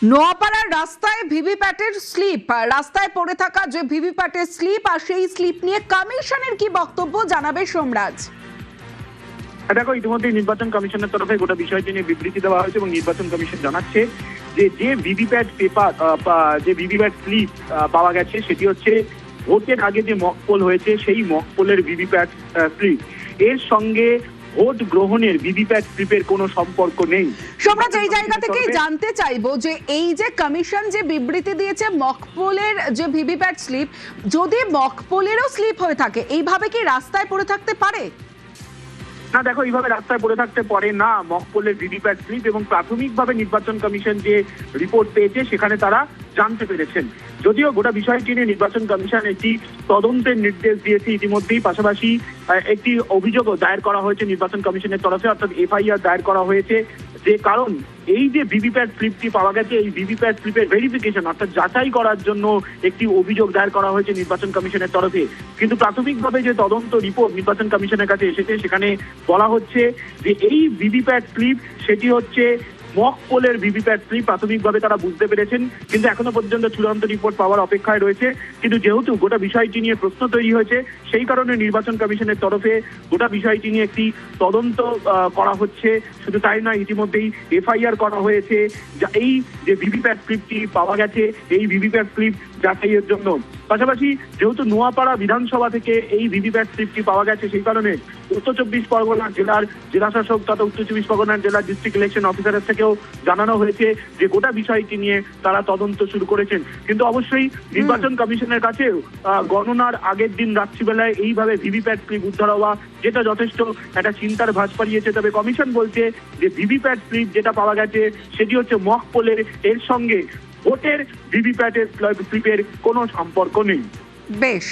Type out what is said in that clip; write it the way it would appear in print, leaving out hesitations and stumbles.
নোয়াপাড়ার রাস্তায় ভিভিপ্যাটের স্লিপ, রাস্তায় পড়ে থাকা যে ভিভিপ্যাটের স্লিপ আর সেই স্লিপ নিয়ে কমিশনের কি বক্তব্য জানাবে সোমরাজ। দেখো, ইতিমধ্যে নির্বাচন কমিশনের তরফে গোটা বিষয়টি নিয়ে বিবৃতি দেওয়া হয়েছে এবং নির্বাচন কমিশন জানাচ্ছে যে ভিভিপ্যাট পেপার, যে ভিভিপ্যাট স্লিপ পাওয়া গেছে সেটি হচ্ছে ভোটের আগে যে মক পোল হয়েছে সেই মক পোলের ভিভিপ্যাট স্লিপ। এর সঙ্গে ভোট গ্রহণের ভিভিপ্যাট স্লিপের কোনো সম্পর্ক নেই। সোমরাজ, এই জায়গা থেকেই জানতে চাইবো যে এই যে কমিশন যে বিবৃতি দিয়েছে মকপোলের যে ভিভিপ্যাট স্লিপ, যদি মকপোলেরও স্লিপ হয়ে থাকে এইভাবে কি রাস্তায় পড়ে থাকতে পারে? না, দেখো, এইভাবে রাস্তায় পড়ে থাকতে পারে না মকপোলের ভিভিপ্যাট স্লিপ, এবং প্রাথমিকভাবে নির্বাচন কমিশন যে রিপোর্ট পেয়েছে সেখানে তারা জানতে পেরেছেন। যদিও গোটা বিষয়টি নিয়ে নির্বাচন কমিশন একটি তদন্তের নির্দেশ দিয়েছে ইতিমধ্যেই, পাশাপাশি একটি অভিযোগও দায়ের করা হয়েছে নির্বাচন কমিশনের তরফে, অর্থাৎ এফআইআর দায়ের করা হয়েছে। যে কারণ এই যে ভিভিপ্যাট স্লিপটি পাওয়া গেছে, এই ভিভিপ্যাট স্লিপের ভেরিফিকেশন অর্থাৎ যাচাই করার জন্য একটি অভিযোগ দায়ের করা হয়েছে নির্বাচন কমিশনের তরফে। কিন্তু প্রাথমিকভাবে যে তদন্ত রিপোর্ট নির্বাচন কমিশনের কাছে এসেছে সেখানে বলা হচ্ছে যে এই ভিভিপ্যাট স্লিপ সেটি হচ্ছে মক পোলের ভিভিপ্যাট স্লিপ। প্রাথমিকভাবে তারা বুঝতে পেরেছেন, কিন্তু এখনো পর্যন্ত চূড়ান্ত রিপোর্ট পাওয়ার অপেক্ষায় রয়েছে। কিন্তু যেহেতু গোটা বিষয়টি নিয়ে প্রশ্ন তৈরি হয়েছে, সেই কারণে নির্বাচন কমিশনের তরফে গোটা বিষয়টি নিয়ে একটি তদন্ত করা হচ্ছে। শুধু তাই নয়, ইতিমধ্যেই এফআইআর করা হয়েছে এই যে ভিভিপ্যাট স্লিপটি পাওয়া গেছে এই ভিভিপ্যাট স্লিপ যাচাইয়ের জন্য। পাশাপাশি যেহেতু নোয়াপাড়া বিধানসভা থেকে এই ভিভিপ্যাট স্লিপটি পাওয়া গেছে, সেই কারণে উত্তর চব্বিশ পরগনা জেলার জেলাশাসক তথা উত্তর চব্বিশ পরগনা জেলার ডিস্ট্রিক্ট ইলেকশন অফিসারের থেকেও জানানো হয়েছে যে গোটা বিষয়টি নিয়ে তারা তদন্ত শুরু করেছেন। কিন্তু অবশ্যই নির্বাচন কমিশনের কাছে গণনার আগের দিন রাত্রিবেলায় এইভাবে ভিভিপ্যাট স্লিপ উদ্ধার হওয়া, যেটা যথেষ্ট একটা চিন্তার ভাঁজ পাড়িয়েছে। তবে কমিশন বলছে যে ভিভিপ্যাট স্লিপ যেটা পাওয়া গেছে সেটি হচ্ছে মক পোলের, এর সঙ্গে ভোটের ভিভিপ্যাটের স্লিপের কোনো সম্পর্ক নেই। বেশ।